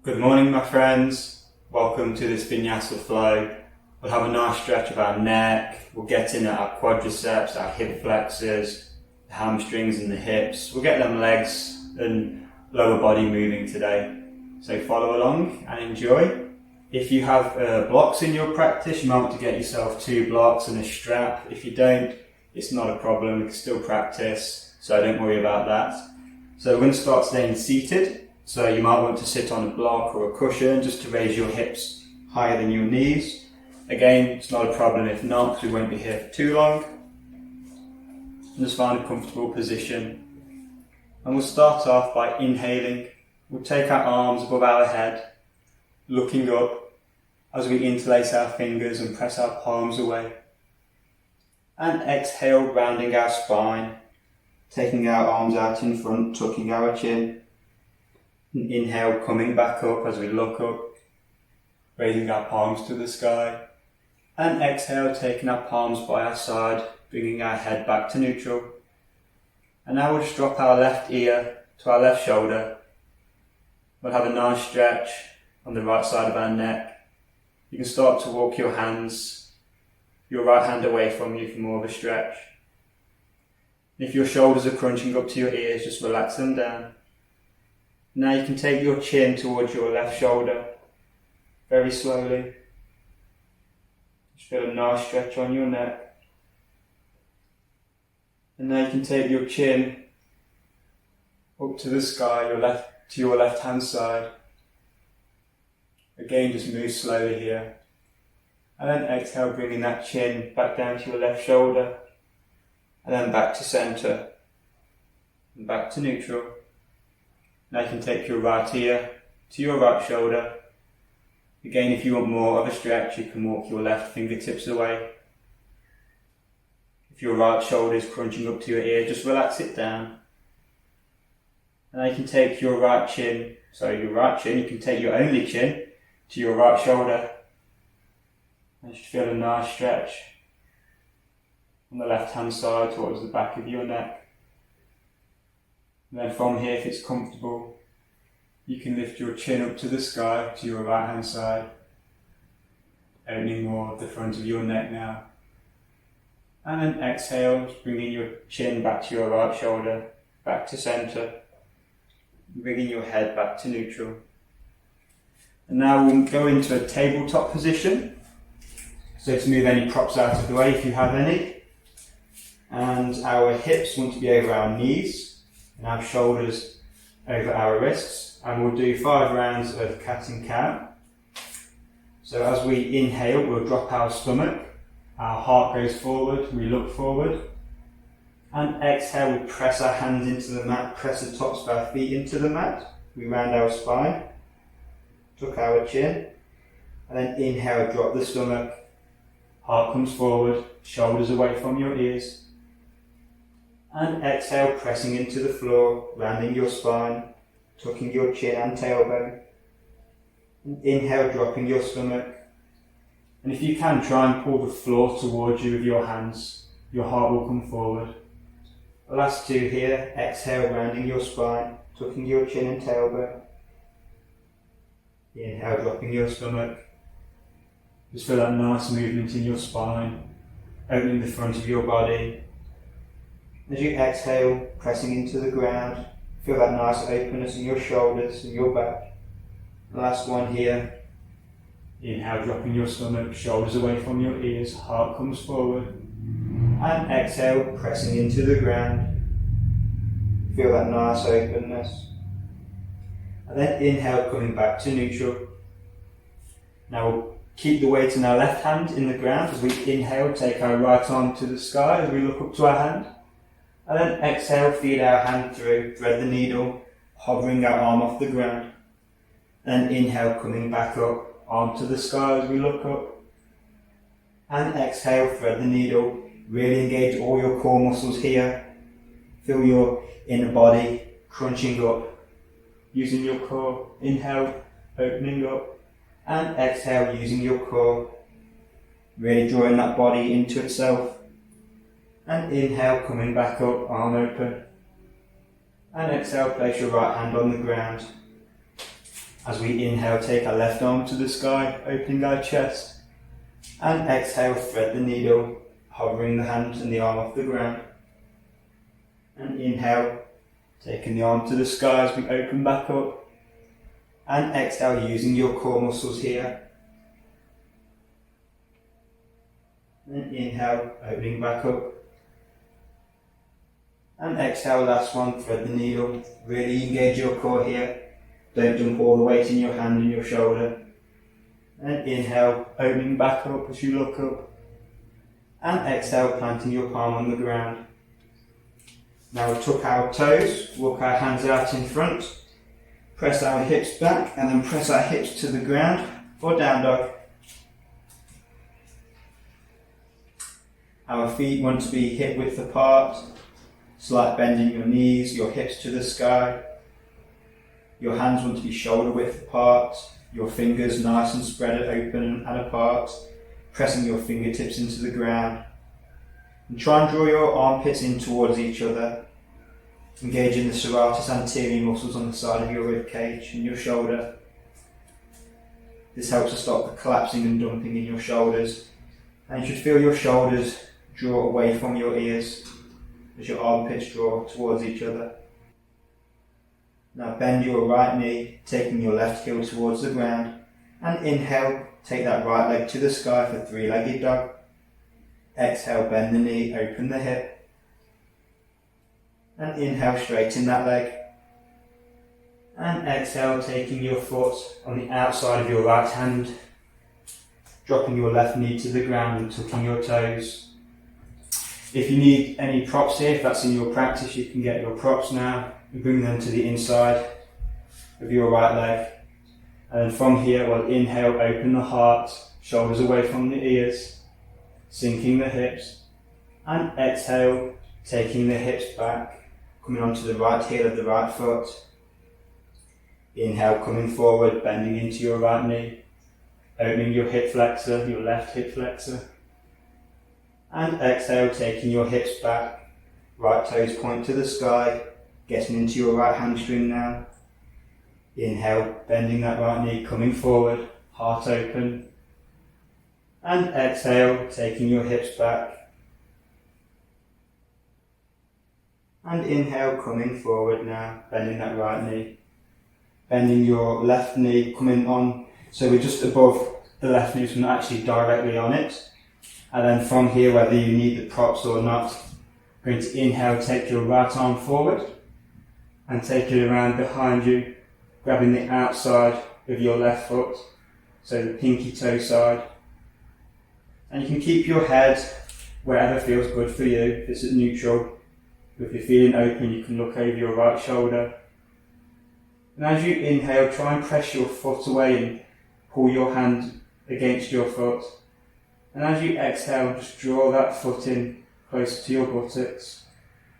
Good morning, my friends. Welcome to this Vinyasa flow. We'll have a nice stretch of our neck. We'll get in at our quadriceps, our hip flexors, the hamstrings and the hips. We'll get them legs and lower body moving today. So follow along and enjoy. If you have blocks in your practice, you might want to get yourself 2 blocks and a strap. If you don't, it's not a problem. We can still practice, so don't worry about that. So we're going to start staying seated. So you might want to sit on a block or a cushion just to raise your hips higher than your knees. Again, it's not a problem if not, because we won't be here for too long. And just find a comfortable position. And we'll start off by inhaling. We'll take our arms above our head, looking up as we interlace our fingers and press our palms away. And exhale, rounding our spine, taking our arms out in front, tucking our chin. And inhale, coming back up as we look up, raising our palms to the sky. And exhale, taking our palms by our side, bringing our head back to neutral. And now we'll just drop our left ear to our left shoulder. We'll have a nice stretch on the right side of our neck. You can start to walk your hands, your right hand away from you for more of a stretch. If your shoulders are crunching up to your ears, just relax them down. Now you can take your chin towards your left shoulder, very slowly. Just feel a nice stretch on your neck. And now you can take your chin up to the sky, to your left hand side. Again, just move slowly here. And then exhale, bringing that chin back down to your left shoulder. And then back to centre. And back to neutral. Now you can take your right ear to your right shoulder. Again, if you want more of a stretch, you can walk your left fingertips away. If your right shoulder is crunching up to your ear, just relax it down. And now you can take your right chin, you can take your only chin to your right shoulder. And just feel a nice stretch on the left hand side towards the back of your neck. And then from here, if it's comfortable, you can lift your chin up to the sky to your right hand side, opening more of the front of your neck now. And then exhale, bringing your chin back to your right shoulder, back to centre, bringing your head back to neutral. And now we'll go into a tabletop position. So to move any props out of the way if you have any. And our hips want to be over our knees. And our shoulders over our wrists, and we'll do 5 rounds of cat and cow. So as we inhale, we'll drop our stomach, our heart goes forward, we look forward, and exhale, we press our hands into the mat, press the tops of our feet into the mat, we round our spine, tuck our chin, and then inhale, drop the stomach, heart comes forward, shoulders away from your ears. And exhale, pressing into the floor, rounding your spine, tucking your chin and tailbone. And inhale, dropping your stomach. And if you can, try and pull the floor towards you with your hands. Your heart will come forward. The last 2 here. Exhale, rounding your spine, tucking your chin and tailbone. Inhale, dropping your stomach. Just feel that nice movement in your spine, opening the front of your body. As you exhale, pressing into the ground, feel that nice openness in your shoulders and your back. The last one here. Inhale, dropping your stomach, shoulders away from your ears, heart comes forward. And exhale, pressing into the ground. Feel that nice openness. And then inhale, coming back to neutral. Now we'll keep the weight in our left hand in the ground as we inhale, take our right arm to the sky as we look up to our hand. And then exhale, feed our hand through, thread the needle, hovering our arm off the ground. And inhale, coming back up, arm to the sky as we look up. And exhale, thread the needle, really engage all your core muscles here. Feel your inner body crunching up, using your core. Inhale, opening up. And exhale, using your core, really drawing that body into itself. And inhale, coming back up, arm open. And exhale, place your right hand on the ground. As we inhale, take our left arm to the sky, opening our chest. And exhale, thread the needle, hovering the hand and the arm off the ground. And inhale, taking the arm to the sky as we open back up. And exhale, using your core muscles here. And inhale, opening back up. And exhale, last one, thread the needle. Really engage your core here. Don't dump all the weight in your hand and your shoulder. And inhale, opening back up as you look up. And exhale, planting your palm on the ground. Now we'll tuck our toes, walk our hands out in front, press our hips back, and then press our hips to the ground for down dog. Our feet want to be hip width apart, slight bending your knees, your hips to the sky. Your hands want to be shoulder width apart, your fingers nice and spread open and apart, pressing your fingertips into the ground. And try and draw your armpits in towards each other, engaging the serratus anterior muscles on the side of your rib cage and your shoulder. This helps to stop the collapsing and dumping in your shoulders, and you should feel your shoulders draw away from your ears as your armpits draw towards each other. Now bend your right knee, taking your left heel towards the ground, and inhale, take that right leg to the sky for three-legged dog. Exhale, bend the knee, open the hip, and inhale, straighten that leg. And exhale, taking your foot on the outside of your right hand, dropping your left knee to the ground and tucking your toes. If you need any props here, if that's in your practice, you can get your props now and bring them to the inside of your right leg. And then from here, we'll inhale, open the heart, shoulders away from the ears, sinking the hips, and exhale, taking the hips back, coming onto the right heel of the right foot. Inhale, coming forward, bending into your right knee, opening your hip flexor, your left hip flexor. And exhale, taking your hips back, right toes point to the sky, getting into your right hamstring now. Inhale, bending that right knee, coming forward, heart open. And exhale, taking your hips back. And inhale, coming forward now, bending that right knee. Bending your left knee, coming on, so we're just above the left knee, so we're not actually directly on it. And then from here, whether you need the props or not, you're going to inhale, take your right arm forward and take it around behind you, grabbing the outside of your left foot, so the pinky toe side. And you can keep your head wherever feels good for you. If it's at neutral, if you're feeling open, you can look over your right shoulder. And as you inhale, try and press your foot away and pull your hand against your foot. And as you exhale, just draw that foot in closer to your buttocks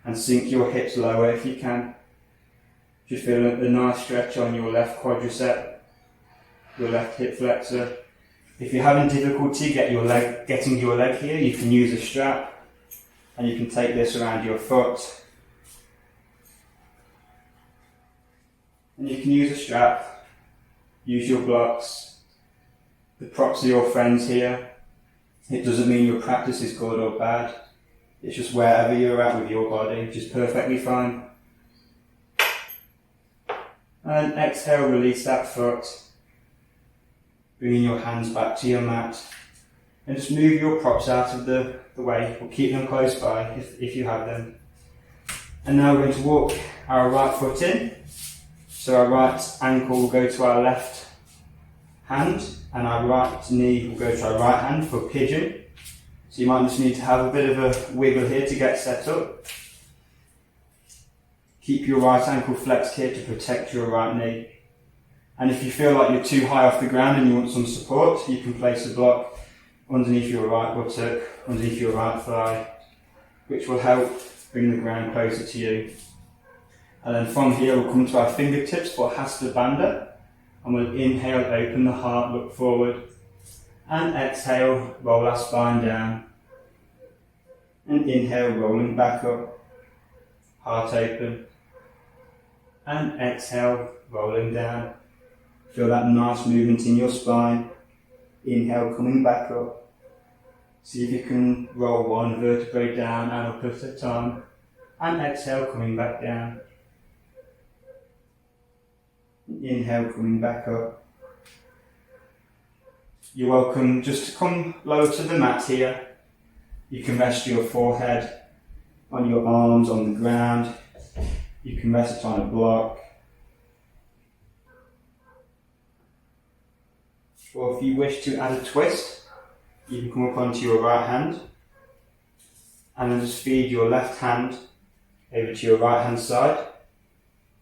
and sink your hips lower if you can. Just feel the nice stretch on your left quadricep, your left hip flexor. If you're having difficulty getting your leg here, you can use a strap and you can take this around your foot. And you can use a strap, use your blocks. The props are your friends here. It doesn't mean your practice is good or bad. It's just wherever you're at with your body, which is perfectly fine. And exhale, release that foot. Bringing your hands back to your mat. And just move your props out of the way, or keep them close by if you have them. And now we're going to walk our right foot in. So our right ankle will go to our left hand, and our right knee will go to our right hand for pigeon. So you might just need to have a bit of a wiggle here to get set up. Keep your right ankle flexed here to protect your right knee. And if you feel like you're too high off the ground and you want some support, you can place a block underneath your right buttock, underneath your right thigh, which will help bring the ground closer to you. And then from here we'll come to our fingertips for Hasta Bandha. And we'll inhale, open the heart, look forward. And exhale, roll our spine down. And inhale, rolling back up, heart open. And exhale, rolling down. Feel that nice movement in your spine. Inhale, coming back up. See if you can roll one vertebrae down and up at a time. And exhale, coming back down. Inhale, coming back up. You're welcome just to come lower to the mat here. You can rest your forehead on your arms on the ground. You can rest it on a block. Or if you wish to add a twist, you can come up onto your right hand and then just feed your left hand over to your right hand side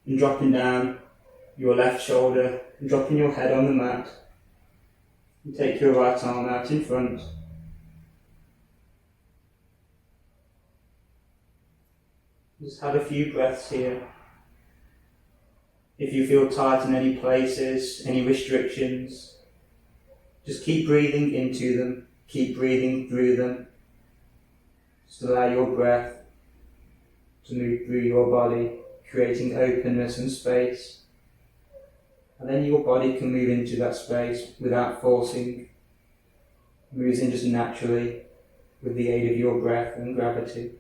and dropping down your left shoulder and dropping your head on the mat. And take your right arm out in front. Just have a few breaths here. If you feel tight in any places, any restrictions, just keep breathing into them, keep breathing through them. Just allow your breath to move through your body, creating openness and space. And then your body can move into that space without forcing. It moves in just naturally with the aid of your breath and gravity.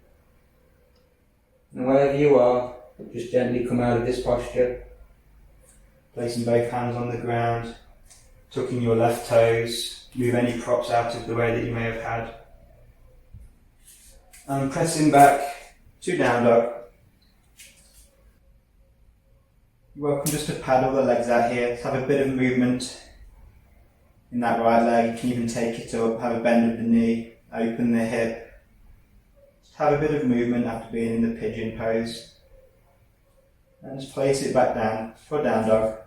And wherever you are, just gently come out of this posture, placing both hands on the ground, tucking your left toes, move any props out of the way that you may have had. And pressing back to down dog. You're welcome just to paddle the legs out here, have a bit of movement in that right leg. You can even take it up, have a bend of the knee, open the hip. Just have a bit of movement after being in the pigeon pose. And just place it back down for down dog.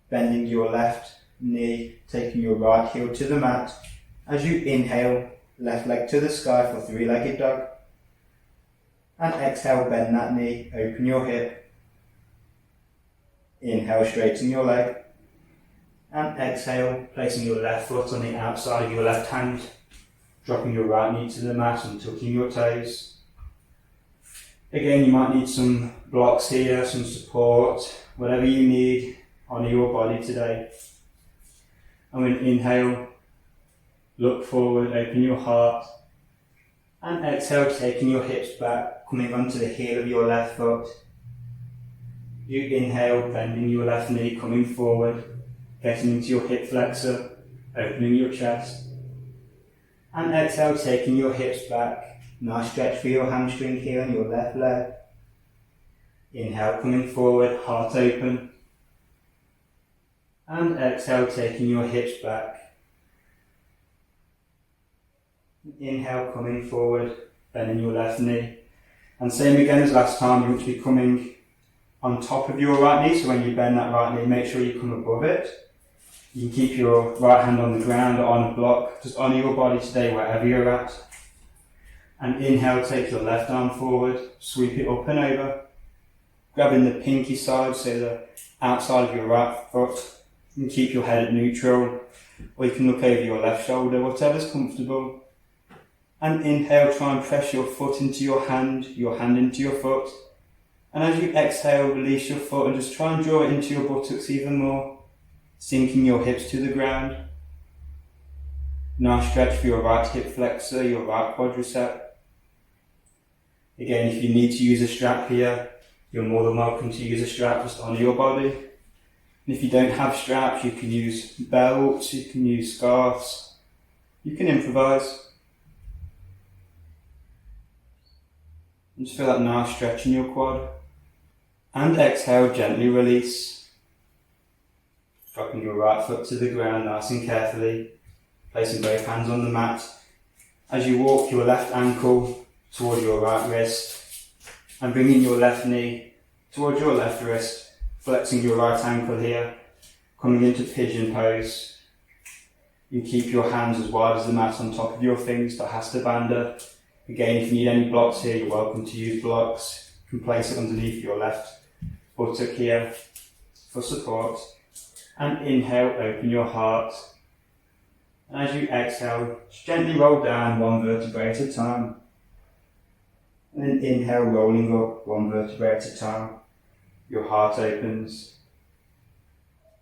Bending your left knee, taking your right heel to the mat. As you inhale, left leg to the sky for three-legged dog. And exhale, bend that knee, open your hip. Inhale, straighten your leg. And exhale, placing your left foot on the outside of your left hand. Dropping your right knee to the mat and tucking your toes. Again, you might need some blocks here, some support, whatever you need. Honour your body today. I'm going to inhale, look forward, open your heart. And exhale, taking your hips back, coming onto the heel of your left foot. You inhale, bending your left knee, coming forward, getting into your hip flexor, opening your chest. And exhale, taking your hips back. Nice stretch for your hamstring here on your left leg. Inhale, coming forward, heart open. And exhale, taking your hips back. Inhale, coming forward, bending your left knee. And same again as last time, you want to be coming on top of your right knee, so when you bend that right knee, make sure you come above it. You can keep your right hand on the ground or on a block, just honour your body today wherever you're at. And inhale, take your left arm forward, sweep it up and over, grabbing the pinky side, so the outside of your right foot. You can keep your head at neutral, or you can look over your left shoulder, whatever's comfortable. And inhale, try and press your foot into your hand into your foot. And as you exhale, release your foot and just try and draw it into your buttocks even more, sinking your hips to the ground. Nice stretch for your right hip flexor, your right quadricep. Again, if you need to use a strap here, you're more than welcome to use a strap just on your body. And if you don't have straps, you can use belts, you can use scarves, you can improvise. And just feel that nice stretch in your quad. And exhale, gently release. Dropping your right foot to the ground nice and carefully. Placing both hands on the mat. As you walk your left ankle towards your right wrist. And bringing your left knee towards your left wrist. Flexing your right ankle here. Coming into pigeon pose. You keep your hands as wide as the mat on top of your things to Hasta Bandha. Again, if you need any blocks here, you're welcome to use blocks. You can place it underneath your left buttock here for support. And inhale, open your heart. And as you exhale, just gently roll down one vertebrae at a time. And then inhale, rolling up one vertebrae at a time. Your heart opens.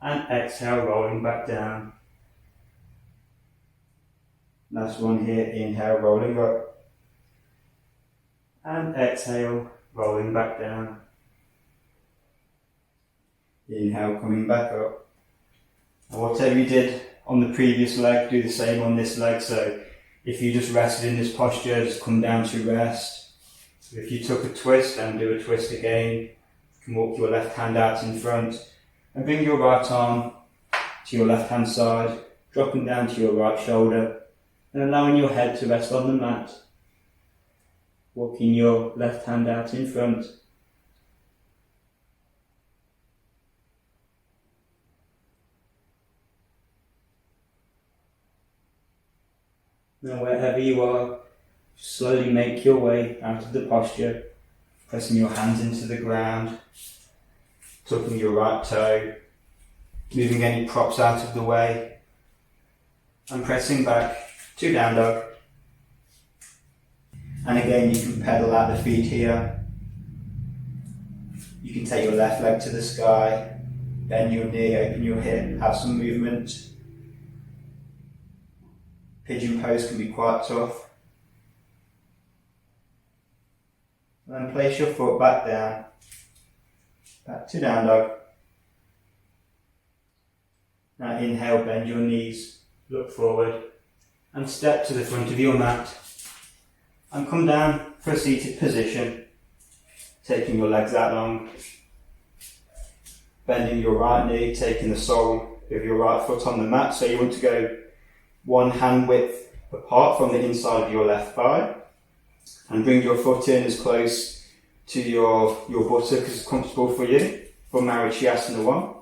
And exhale, rolling back down. Last one here, inhale, rolling up. And exhale, rolling back down. Inhale, coming back up. And whatever you did on the previous leg, do the same on this leg. So if you just rested in this posture, just come down to rest. If you took a twist, and do a twist again. You can walk your left hand out in front and bring your right arm to your left hand side, dropping down to your right shoulder and allowing your head to rest on the mat. Walking your left hand out in front. Now wherever you are, slowly make your way out of the posture, pressing your hands into the ground, tucking your right toe, moving any props out of the way, and pressing back to down dog. And again, you can pedal out the feet here. You can take your left leg to the sky, bend your knee, open your hip, have some movement. Pigeon pose can be quite tough. And then place your foot back down, back to down dog. Now inhale, bend your knees, look forward, and step to the front of your mat. And come down for a seated position, taking your legs out long, bending your right knee, taking the sole of your right foot on the mat. So you want to go one hand width apart from the inside of your left thigh, and bring your foot in as close to your buttock as comfortable for you, for Marichyasana 1.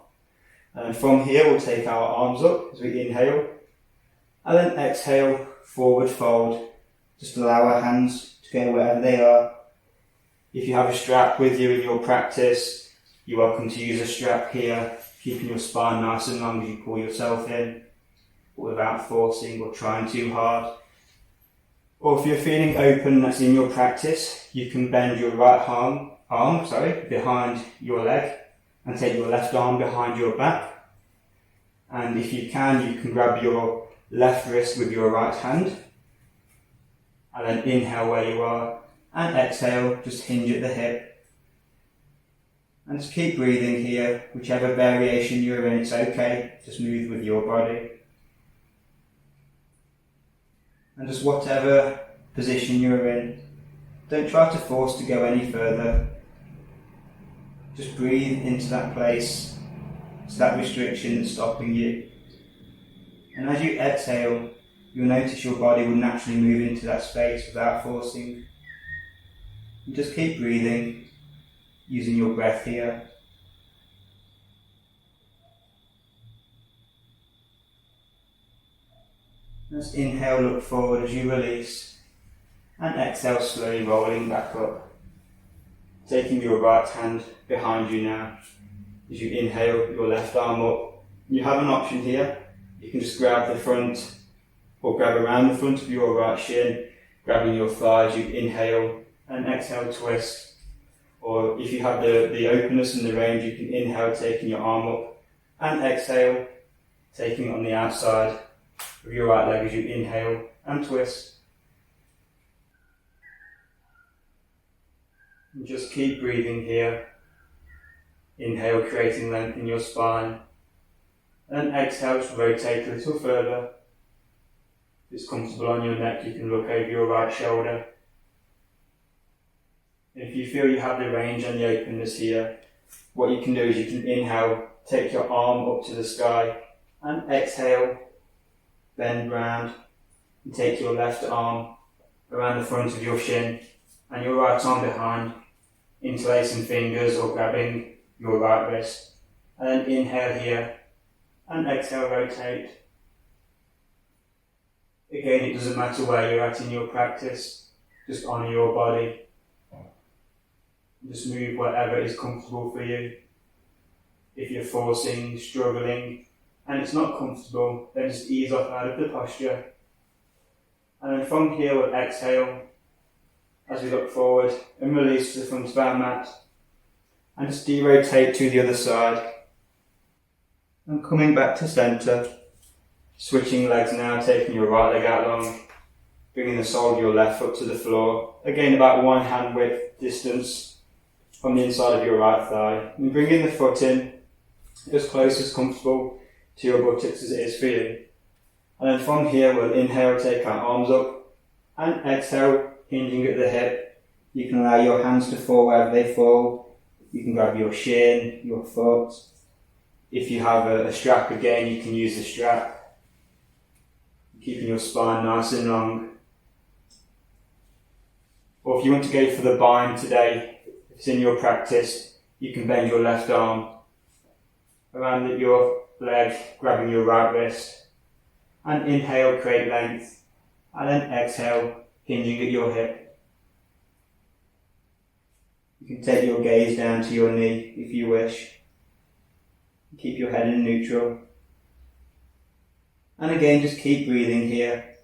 And from here we'll take our arms up as we inhale, and then exhale, forward fold. Just allow our hands to go wherever they are. If you have a strap with you in your practice, you're welcome to use a strap here, keeping your spine nice and long as you pull yourself in, but without forcing or trying too hard. Or if you're feeling open, that's in your practice, you can bend your right arm behind your leg and take your left arm behind your back. And if you can grab your left wrist with your right hand. And then inhale where you are, and exhale, just hinge at the hip. And just keep breathing here, whichever variation you're in, it's okay, just move with your body. And just whatever position you're in, don't try to force to go any further. Just breathe into that place, it's that restriction that's stopping you. And as you exhale, you'll notice your body will naturally move into that space without forcing. And just keep breathing, using your breath here. Just inhale, look forward as you release, and exhale, slowly rolling back up. Taking your right hand behind you now. As you inhale, your left arm up. You have an option here. You can just grab the front, or grab around the front of your right shin, grabbing your thighs. You inhale and exhale, twist. Or if you have the openness and the range, you can inhale, taking your arm up, and exhale, taking it on the outside of your right leg as you inhale and twist. And just keep breathing here. Inhale, creating length in your spine. And exhale, just rotate a little further. If it's comfortable on your neck, you can look over your right shoulder. If you feel you have the range and the openness here, what you can do is you can inhale, take your arm up to the sky, and exhale, bend round, and take your left arm around the front of your shin, and your right arm behind, interlacing fingers or grabbing your right wrist. And then inhale here, and exhale, rotate. Again, it doesn't matter where you're at in your practice, just honour your body. Just move whatever is comfortable for you. If you're forcing, struggling, and it's not comfortable, then just ease off out of the posture. And then from here we'll exhale as we look forward and release to the front of our mat. And just de-rotate to the other side. And coming back to centre, switching legs now, taking your right leg out long, bringing the sole of your left foot to the floor, again about 1 hand width distance from the inside of your right thigh, and bringing the foot in as close as comfortable to your buttocks as it is for you. And then from here we'll inhale, take our arms up, and exhale, hinging at the hip. You can allow your hands to fall wherever they fall. You can grab your shin, your foot. If you have a strap again, you can use the strap. Keeping your spine nice and long. Or if you want to go for the bind today, if it's in your practice, you can bend your left arm around your leg, grabbing your right wrist. And inhale, create length. And then exhale, hinging at your hip. You can take your gaze down to your knee if you wish. Keep your head in neutral. And again, just keep breathing here.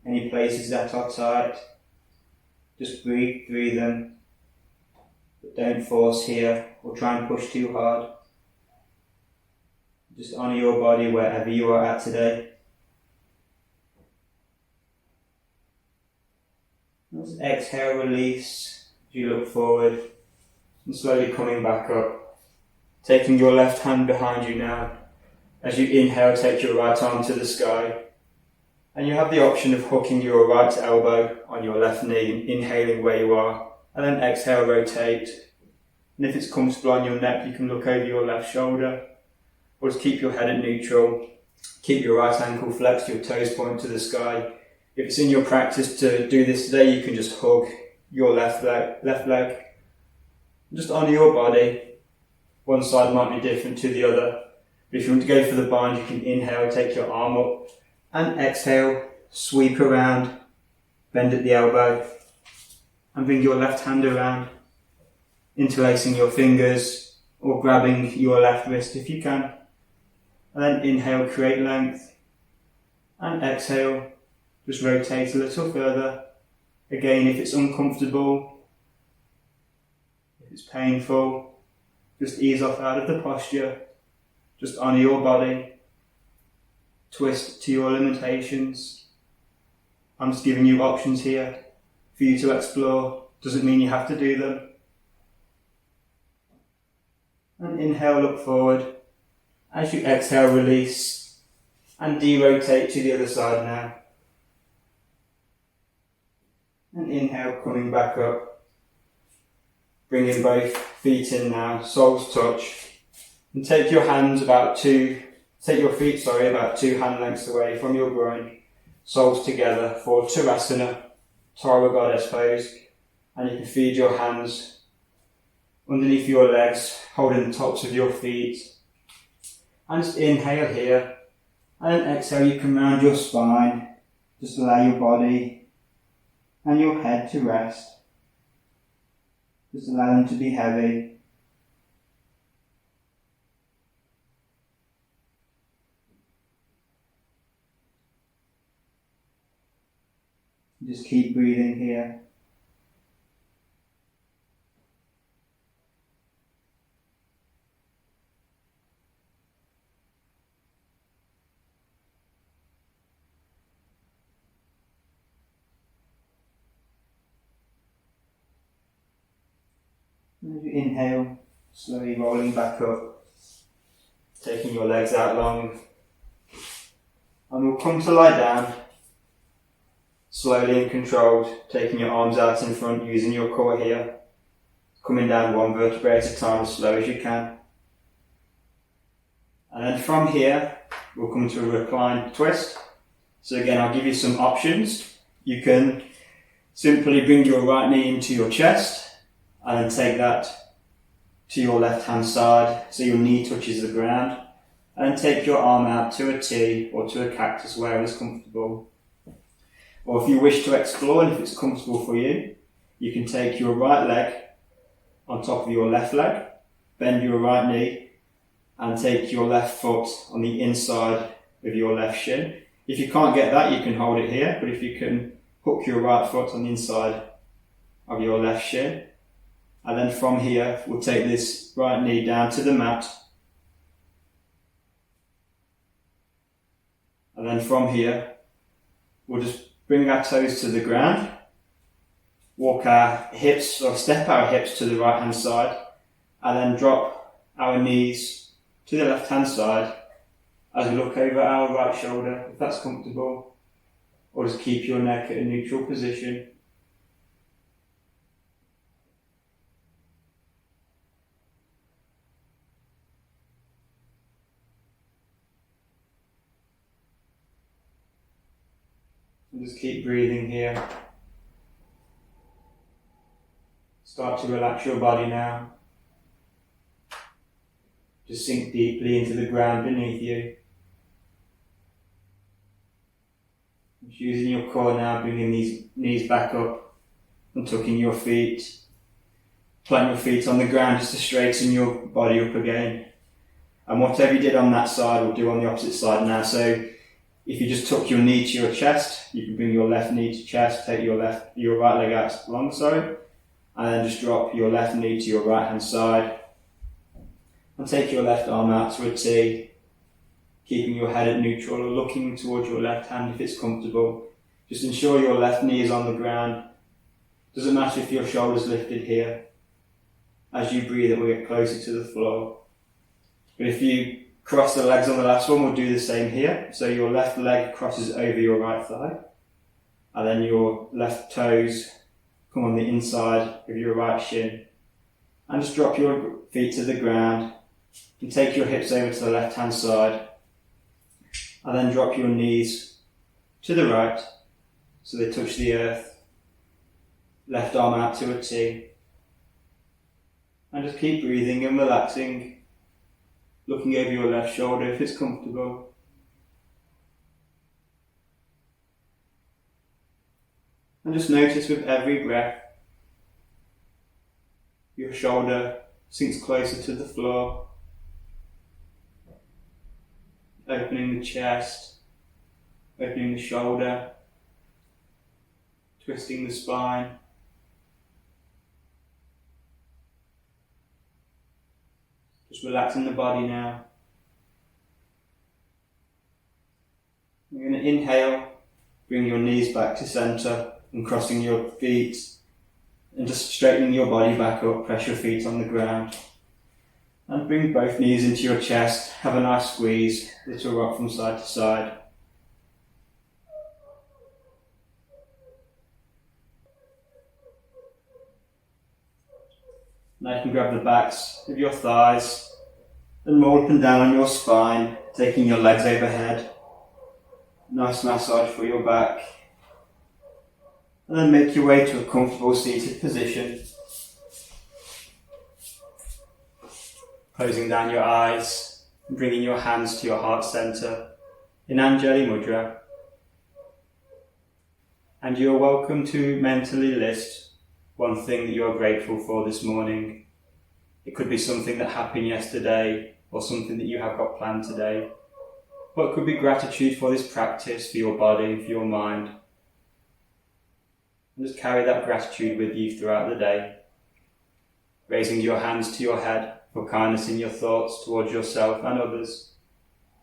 Any places that are tight, just breathe through them. But don't force here or try and push too hard. Just honour your body wherever you are at today. Let's exhale, release as you look forward and slowly coming back up. Taking your left hand behind you now. As you inhale, take your right arm to the sky. And you have the option of hooking your right elbow on your left knee, inhaling where you are. And then exhale, rotate. And if it's comfortable on your neck, you can look over your left shoulder. Or just keep your head at neutral. Keep your right ankle flexed, your toes point to the sky. If it's in your practice to do this today, you can just hug your left leg. Just honour your body. One side might be different to the other. But if you want to go for the bind, you can inhale, take your arm up, and exhale, sweep around, bend at the elbow, and bring your left hand around, interlacing your fingers, or grabbing your left wrist if you can. And then inhale, create length, and exhale, just rotate a little further. Again, if it's uncomfortable, if it's painful, just ease off out of the posture. Just honour your body. Twist to your limitations. I'm just giving you options here for you to explore. Doesn't mean you have to do them. And inhale, look forward. As you exhale, release. And de-rotate to the other side now. And inhale, coming back up. Bringing both feet in now, soles touch. And take your feet about 2 hand lengths away from your groin, soles together for Tadasana, Tara Goddess pose. And you can feed your hands underneath your legs, holding the tops of your feet. And just inhale here, and then exhale, you can round your spine. Just allow your body and your head to rest. Just allow them to be heavy. Just keep breathing here. And as you inhale, slowly rolling back up, taking your legs out long, and we'll come to lie down. Slowly and controlled, taking your arms out in front, using your core here. Coming down one vertebrae at a time as slow as you can. And then from here, we'll come to a reclined twist. So again, I'll give you some options. You can simply bring your right knee into your chest and then take that to your left hand side so your knee touches the ground. And take your arm out to a T or to a cactus, wherever is comfortable. Or if you wish to explore and if it's comfortable for you, you can take your right leg on top of your left leg, bend your right knee, and take your left foot on the inside of your left shin. If you can't get that, you can hold it here, but if you can hook your right foot on the inside of your left shin, and then from here, we'll take this right knee down to the mat, And then from here, we'll just bring our toes to the ground, walk our hips or step our hips to the right hand side, and then drop our knees to the left hand side as we look over our right shoulder, if that's comfortable, or just keep your neck at a neutral position. And just keep breathing here. Start to relax your body now. Just sink deeply into the ground beneath you. Just using your core now, bringing these knees back up and tucking your feet. Plant your feet on the ground just to straighten your body up again. And whatever you did on that side, we'll do on the opposite side now. So if you just tuck your knee to your chest, you can bring your left knee to chest, take your right leg out alongside, and then just drop your left knee to your right hand side. And take your left arm out to a T, keeping your head at neutral or looking towards your left hand if it's comfortable. Just ensure your left knee is on the ground. Doesn't matter if your shoulder's lifted here. As you breathe, it will get closer to the floor. But if you cross the legs on the last one, we'll do the same here. So your left leg crosses over your right thigh, and then your left toes come on the inside of your right shin. And just drop your feet to the ground. You can take your hips over to the left hand side, and then drop your knees to the right so they touch the earth. Left arm out to a T. And just keep breathing and relaxing, looking over your left shoulder if it's comfortable. And just notice with every breath, your shoulder sinks closer to the floor, opening the chest, opening the shoulder, twisting the spine. Just relaxing the body now. You're going to inhale, bring your knees back to centre and crossing your feet and just straightening your body back up, press your feet on the ground. And bring both knees into your chest, have a nice squeeze, little rock from side to side. Now you can grab the backs of your thighs and roll up and down on your spine, taking your legs overhead. Nice massage for your back. And then make your way to a comfortable seated position. Closing down your eyes and bringing your hands to your heart center in Anjali Mudra. And you are welcome to mentally list one thing that you are grateful for this morning. It could be something that happened yesterday or something that you have got planned today. Or it could be gratitude for this practice, for your body and for your mind. And just carry that gratitude with you throughout the day. Raising your hands to your head for kindness in your thoughts towards yourself and others.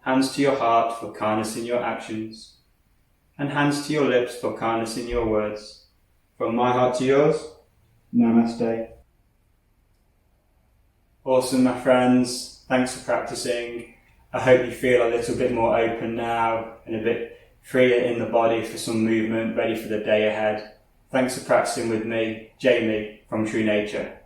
Hands to your heart for kindness in your actions. And hands to your lips for kindness in your words. From my heart to yours, Namaste. Awesome, my friends. Thanks for practicing. I hope you feel a little bit more open now and a bit freer in the body for some movement, ready for the day ahead. Thanks for practicing with me, Jamie from True Nature.